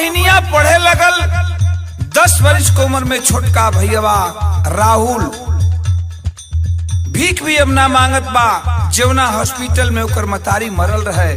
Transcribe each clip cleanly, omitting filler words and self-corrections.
बहनिया पढ़े लगल। 10 वर्ष की उम्र में छोटका भैया राहुल भीख भी अब ना मांगत बा। जवना हॉस्पिटल में ओकर मतारी मरल रहे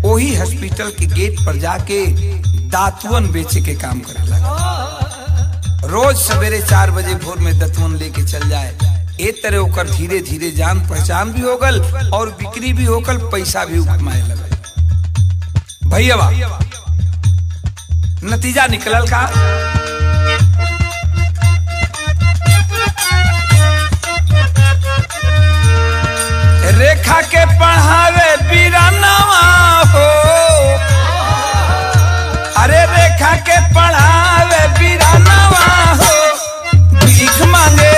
वही हॉस्पिटल के गेट पर जाके दातुअन बेचे के काम करे लगा। रोज सवेरे 4 बजे भोर में दातुअन लेके चल जाए। एक तरह ओकर धीरे धीरे जान पहचान भी होगल और बिक्री भी होगल, पैसा भी कमाए लगल। भैया नतीजा निकलल का रेखा के पढ़ावे बीरानवा हो। अरे रेखा के पढ़ावे बीरानवा हो, भीख मांगे।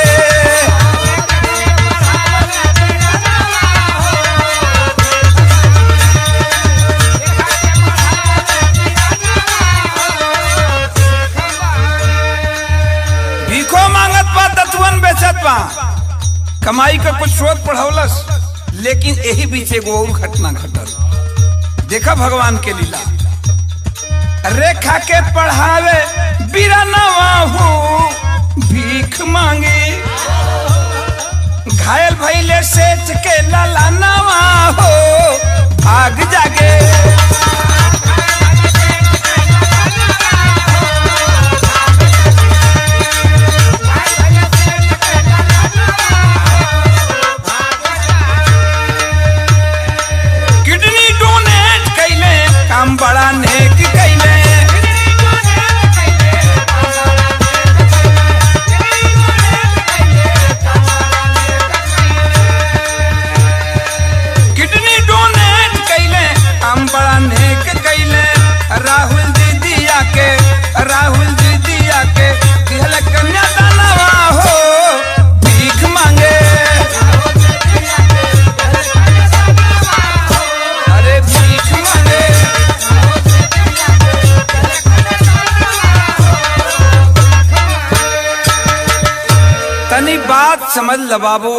भीखो मांगत बा, दतवन बेचत बा, कमाई का कुछ स्रोत पढ़ौलस। लेकिन यही बीच एगो और घटना घटल। देखा भगवान के लीला। रेखा के पढ़ावे बीरानवा हो, भीख मांगे। घायल भइले सेठ के लालानवा हो, भाग जागे। काम बड़ा नेक कैले, किडनी डोनेट कैले, काम बड़ा नेक कैले। राहुल दीदिया के दिहल कन्यादानवा हो, भीख मांगे। अरे भीख मांगे। तनी बात समझ ल बाबू,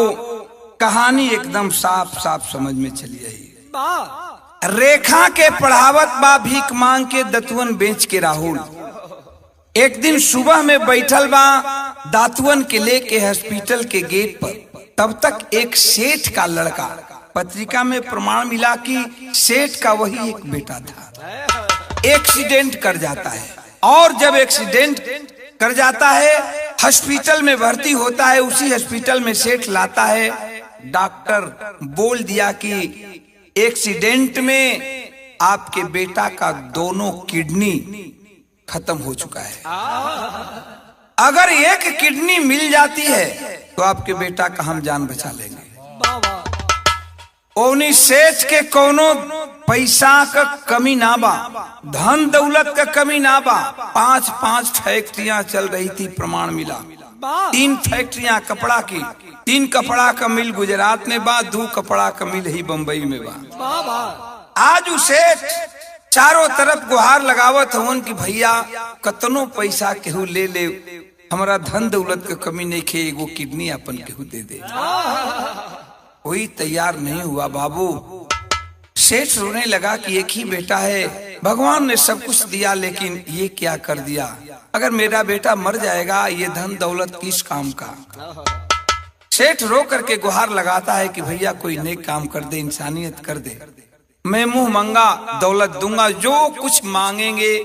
कहानी एकदम साफ साफ समझ में चली आई। रेखा के पढ़ावत बा भीख मांग के दतुअन बेच के राहुल। एक दिन सुबह में बैठल बा दातुअन के लेके हॉस्पिटल के गेट पर। तब तक एक सेठ का लड़का, पत्रिका में प्रमाण मिला कि सेठ का वही एक बेटा था, एक्सीडेंट कर जाता है। और जब एक्सीडेंट कर जाता है हॉस्पिटल में भर्ती होता है। उसी हॉस्पिटल में सेठ लाता है। डॉक्टर बोल दिया कि एक्सीडेंट में आपके बेटा का दोनों किडनी खत्म हो चुका है। अगर एक किडनी मिल जाती है तो आपके बेटा का हम जान बचा लेंगे। ओनी सेठ के कोनो पैसा का कमी ना बा, धन दौलत का कमी ना बा। 5 फैक्ट्रियां चल रही थी, प्रमाण मिला। 3 फैक्ट्रियां कपड़ा की, 3 कपड़ा का मिल गुजरात में बा, 2 कपड़ा का मिल ही बंबई में बा। आज उसे चारों तरफ गुहार लगावत हवन कि भैया कतनो पैसा केहू ले ले, हमारा धन दौलत का कमी नहीं खे, एगो किडनी अपन केहू दे दे। कोई तैयार नहीं हुआ बाबू। सेठ रोने लगा कि एक ही बेटा है, भगवान ने सब कुछ दिया लेकिन ये क्या कर दिया। अगर मेरा बेटा मर जाएगा ये धन दौलत किस काम का। सेठ रो करके गुहार लगाता है कि भैया कोई नेक काम कर दे, इंसानियत कर दे। मैं मुंह मंगा दौलत दूंगा, जो कुछ मांगेंगे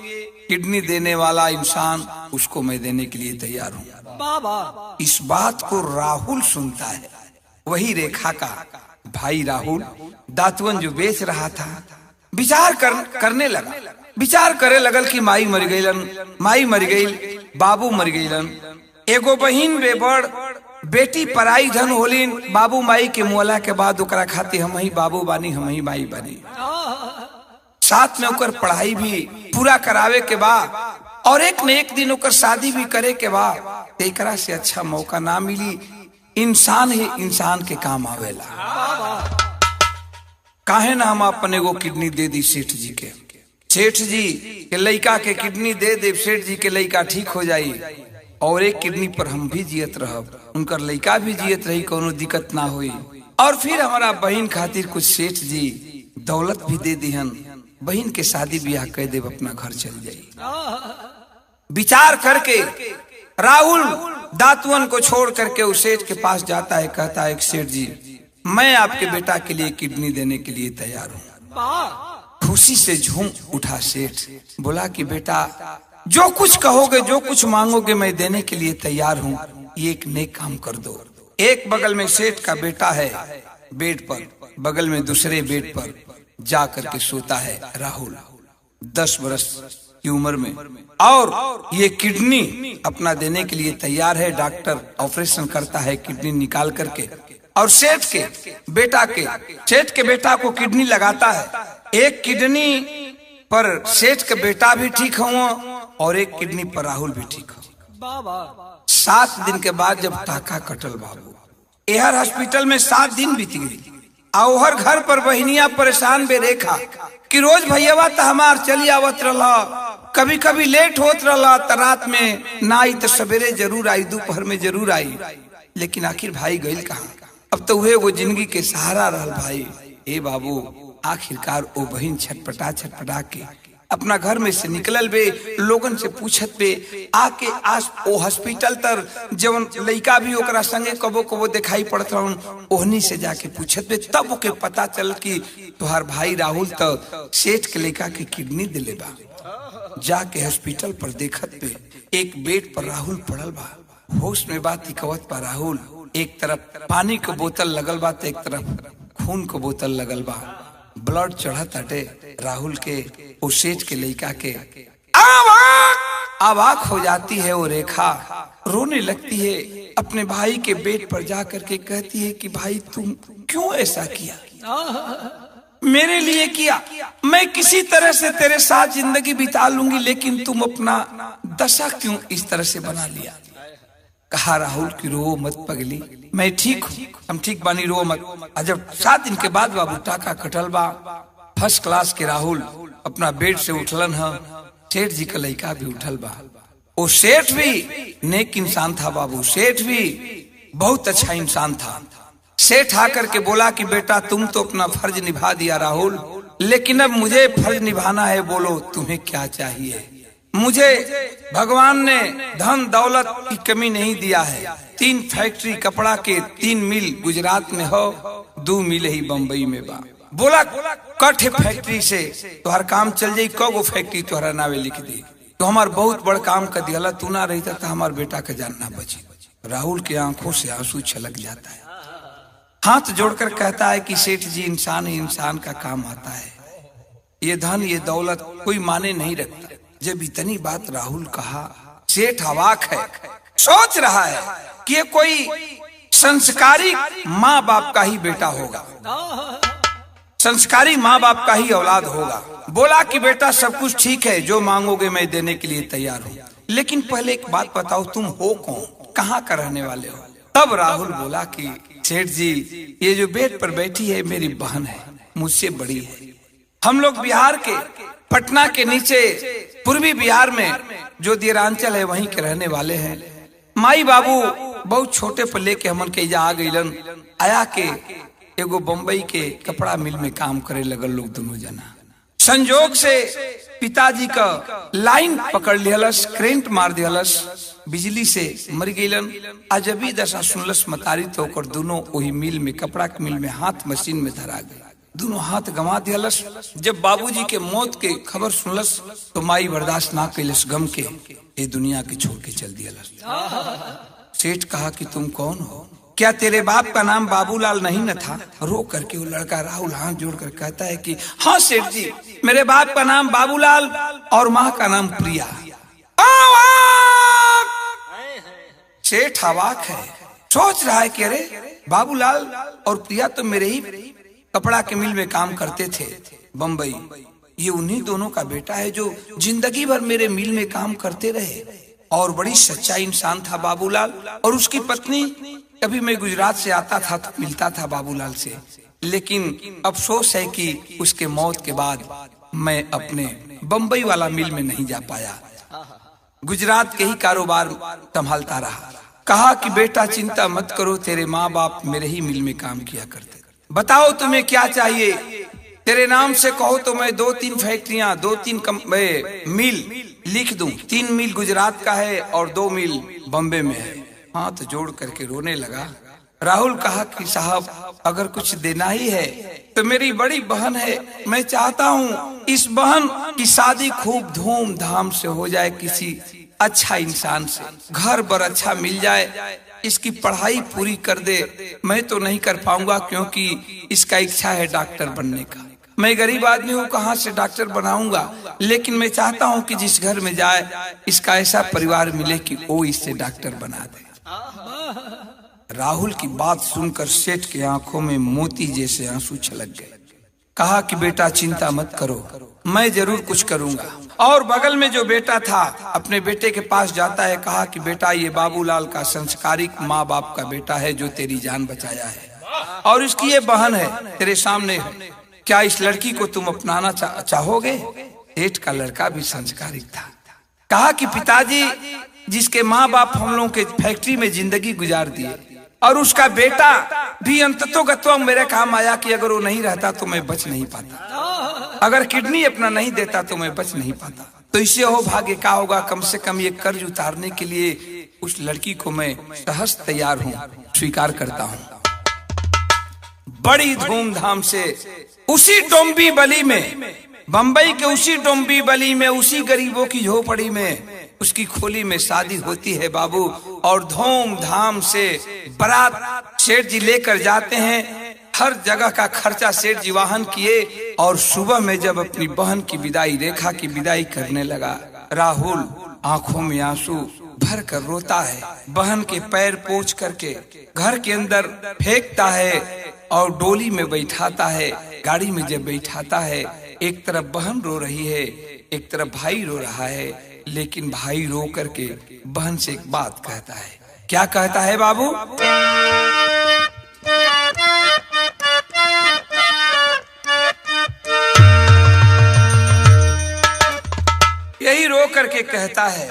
किडनी देने वाला इंसान उसको मैं देने के लिए तैयार हूँ। इस बात को राहुल सुनता है, वही रेखा का भाई राहुल दातुअन जो बेच रहा था। विचार करने लगा, विचार करे लगल कि माई मर गईलन, माई मर गई, बाबू मर गईलन, एगो बहिन बेबड़, बेटी पराई धन होलिन। बाबू माई के मुअला के बाद ओकरा खाती हम ही बाबू बानी, हम ही माई बानी। साथ में ओकर पढ़ाई भी पूरा करावे के बाद और एक न एक दिन ओकर शादी भी करे के बाद एकरा से अच्छा मौका ना मिली। इंसान ही इंसान के काम आवेला। काहे ना हम अपन एगो किडनी दे दी सेठ जी के। सेठ जी के लड़का के किडनी दे दे, सेठ जी के लड़का ठीक हो जाई और एक किडनी पर हम भी जियत रहब, उनकर लड़का भी जियत रही, कोनो दिक्कत ना हुई। और फिर हमारा बहन खातिर कुछ सेठ जी दौलत भी दे दिहन। बहन के शादी ब्याह कह देव, अपना घर चल जाई। विचार करके राहुल दातुअन को छोड़ करके उस सेठ के पास जाता है, कहता है सेठ जी मैं आपके बेटा के लिए किडनी देने के लिए तैयार हूँ। खुशी से झूम उठा सेठ, बोला कि बेटा जो कुछ कहोगे जो कुछ मांगोगे मैं देने के लिए तैयार हूँ, ये एक नेक काम कर दो। एक बगल में सेठ का बेटा है बेड पर, बगल में दूसरे बेड पर जा करके सोता है राहुल 10 वर्ष की उम्र में, और ये किडनी अपना देने के लिए तैयार है। डॉक्टर ऑपरेशन करता है किडनी निकाल करके, और सेठ के बेटा को किडनी लगाता है। एक किडनी पर सेठ का बेटा भी ठीक हुआ और एक किडनी पर राहुल भी ठीक हुआ। 7 दिन के बाद जब टाका कटल बाबू, एहर हॉस्पिटल में 7 दिन बीत गई। और घर पर बहनिया परेशान बेरेखा कि रोज भैया तो हमार चली आवत रहा, कभी कभी लेट होत रहा, तो रात में ना आई तो सवेरे जरूर आई, दोपहर में जरूर आई, लेकिन आखिर भाई गइल कहाँ। अब तो वो जिंदगी के सहारा रहल भाई। ए बाबू आखिरकार वो बहन छटपटा के अपना घर में से निकलल बे, लोगन से पूछत बे, आके आस ओ हॉस्पिटल तर जवन लड़का भी ओकरा संगे कबो दिखाई पड़त रहन, ओहनी से जाके पूछत बे, तब ओके पता चल कि तुहार भाई राहुल तो सेठ के लड़का के किडनी दिले बा। जाके हॉस्पिटल पर देखत बे, एक बेड पर राहुल पड़ल बा, होश में बात हिकवत बा राहुल। एक तरफ पानी के बोतल लगल बा, एक तरफ खून के बोतल लगल बा, ब्लड चढ़त हटे राहुल के उस सेठ के लड़का के। आवाक हो जाती है वो रेखा, रोने लगती है, अपने भाई के बेड पर जाकर के कहती है कि भाई तुम क्यों ऐसा किया, मेरे लिए किया, मैं किसी तरह से तेरे साथ जिंदगी बिता लूंगी, लेकिन तुम अपना दशा क्यों इस तरह से बना लिया। कहा राहुल की रो मत पगली, मैं ठीक हूँ, हम ठीक बानी, रो मत। जब 7 दिन के बाद बाबू टाका कटल बा, फर्स्ट क्लास के राहुल अपना बेड से उठलन है, सेठ जी का लड़का भी उठल बा। वो सेठ भी नेक इंसान था बाबू, सेठ भी बहुत अच्छा इंसान था। सेठ आकर के बोला कि बेटा तुम तो अपना फर्ज निभा दिया राहुल, लेकिन अब मुझे फर्ज निभाना है, बोलो तुम्हें क्या चाहिए। मुझे भगवान ने धन दौलत की कमी नहीं दिया है, 3 फैक्ट्री कपड़ा के 3 मिल गुजरात में हो, 2 मिल ही बम्बई में बा। बोला कठे फैक्ट्री से तुहार काम चल जाई, कगो फैक्ट्री तुहरा नावे लिख दी, तो हमार बहुत बड़ काम कर दिया, तू ना रहता तो हमार बेटा का जान ना बची। राहुल की आंखों से आंसू छलक जाता है, हाथ जोड़कर कहता है कि सेठ जी इंसान ही इंसान का काम आता है, ये धन ये दौलत कोई माने नहीं रखता। जब इतनी बात राहुल कहा, सेठ अवाक है, सोच रहा है कि ये कोई संस्कारी माँ बाप का ही बेटा होगा, संस्कारी माँ बाप का ही औलाद होगा। बोला कि बेटा सब कुछ ठीक है, जो मांगोगे मैं देने के लिए तैयार हूँ, लेकिन पहले एक बात बताओ, तुम हो कौन, कहाँ का रहने वाले हो। तब राहुल बोला कि सेठ जी ये जो बेड पर बैठी है मेरी बहन है, मुझसे बड़ी है, हम लोग बिहार के पटना के नीचे पूर्वी बिहार में जो दिरांचल है वहीं के रहने वाले हैं। माई बाबू बहुत छोटे पर लेके हमन के जा आ गईलन, आया के एगो बम्बई के कपड़ा मिल में काम करे लगल लोग दोनों जना। संजोग से पिताजी का लाइन पकड़ लियलस, करेंट मार दियलस, बिजली से मर गईलन। अजबी दशा सुनलस मतारी तो ओकर दोनों वही मिल में, कपड़ा के मिल में हाथ मशीन में धरा गए, दोनों हाथ गंवा दियलस। जब बाबूजी के मौत के खबर सुनलस तो माई बर्दाश्त ना कैलस, गम के ये दुनिया के छोड़ के चल दियलस। सेठ कहा कि तुम कौन हो, क्या तेरे बाप का नाम बाबूलाल नहीं न था। रो करके वो लड़का राहुल हाथ जोड़कर कहता है कि हाँ सेठ जी, मेरे बाप का नाम बाबूलाल और माँ का नाम प्रिया। सेठ अवाक है, सोच रहा है कि अरे बाबूलाल और प्रिया तो मेरे ही कपड़ा के मिल में काम करते थे बम्बई, ये उन्हीं दोनों का बेटा है जो जिंदगी भर मेरे मिल में काम करते रहे, और बड़ी सच्चा इंसान था बाबूलाल। और उसकी पत्नी, कभी मैं गुजरात से आता था तो मिलता था बाबूलाल से, लेकिन अफसोस है कि उसके मौत के बाद मैं अपने बम्बई वाला मिल में नहीं जा पाया, गुजरात के ही कारोबार संभालता रहा। कहा कि बेटा चिंता मत करो, तेरे माँ बाप मेरे ही मिल में काम किया करते, बताओ तुम्हें क्या चाहिए। तेरे नाम से कहो तो मैं 2-3 फैक्ट्रियां, 2-3 मिल लिख दूं। 3 मिल गुजरात का है और 2 मिल बॉम्बे में है। हाथ जोड़ करके रोने लगा। राहुल कहा कि साहब अगर कुछ देना ही है तो मेरी बड़ी बहन है, मैं चाहता हूँ इस बहन की शादी खूब धूमधाम से हो जाए, किसी अच्छा इंसान से, घर बर अच्छा मिल जाए, इसकी पढ़ाई पूरी कर दे। मैं तो नहीं कर पाऊंगा क्योंकि इसका इच्छा है डॉक्टर बनने का। मैं गरीब आदमी हूँ, कहाँ से डॉक्टर बनाऊंगा, लेकिन मैं चाहता हूँ कि जिस घर में जाए इसका ऐसा परिवार मिले कि वो इससे डॉक्टर बना दे। राहुल की बात सुनकर सेठ की आंखों में मोती जैसे आंसू छलक गए। कहा कि बेटा चिंता मत करो, मैं जरूर कुछ करूंगा। और बगल में जो बेटा था अपने बेटे के पास जाता है, कहा कि बेटा ये बाबूलाल का संस्कारिक माँ बाप का बेटा है जो तेरी जान बचाया है, और इसकी ये बहन है तेरे सामने है, क्या इस लड़की को तुम अपनाना चाहोगे? सेठ का लड़का भी संस्कारिक था। कहा कि पिताजी जिसके माँ बाप हम लोगों के फैक्ट्री में जिंदगी गुजार दिए, और उसका बेटा भी अंततोगत्वा मेरे काम आया कि अगर वो नहीं रहता तो मैं बच नहीं पाता, अगर किडनी अपना नहीं देता तो मैं बच नहीं पाता। तो इससे हो भाग्य क्या होगा, कम से कम ये कर्ज उतारने के लिए उस लड़की को मैं सहज तैयार हूँ, स्वीकार करता हूँ। बड़ी धूमधाम से उसी डोंबिवली में, बंबई के उसी डोंबिवली में, उसी गरीबों की झोपड़ी में उसकी खोली में शादी होती है बाबू। और धूमधाम से बारात सेठ जी लेकर जाते हैं, हर जगह का खर्चा सेठ जी वाहन किए। और सुबह में जब अपनी बहन की विदाई, रेखा की विदाई करने लगा, राहुल आंखों में आंसू भर कर रोता है, बहन के पैर पोंछ करके घर के अंदर फेंकता है और डोली में बैठाता है। गाड़ी में जब बैठाता है, एक तरफ बहन रो रही है, एक तरफ भाई रो रहा है, लेकिन भाई रो करके बहन से एक बात कहता है। क्या कहता है बाबू? यही रो करके कहता है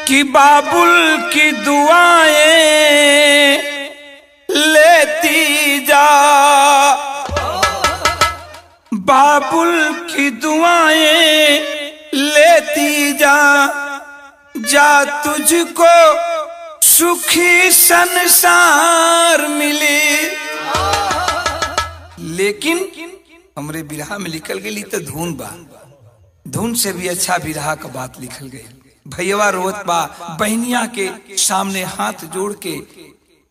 कि बाबुल की दुआएं लेती जा, बाबुल की दुआएं लेती जा, जा तुझको सुखी संसार मिले। लेकिन हमरे बिरहा में लिखल गई तो धुन बा, धुन से भी अच्छा बिरहा का बात लिखल गई। भैया रोत बा, बहनिया के सामने हाथ जोड़ के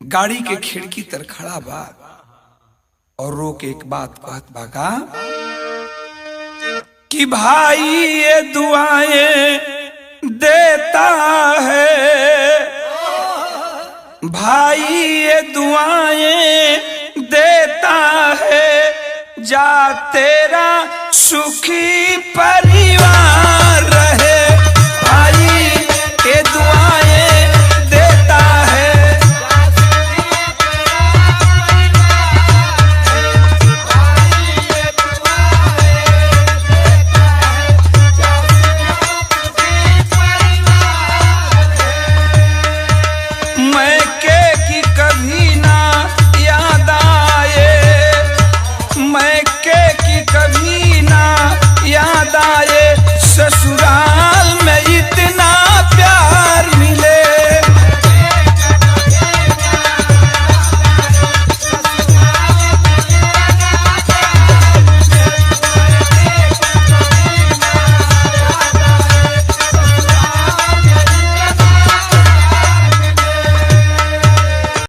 गाड़ी के खिड़की तर खड़ा बा और रो के एक बात कहत बा का कि भाई ये दुआएं देता है, भाई ये दुआएं देता है, जा तेरा सुखी परिवार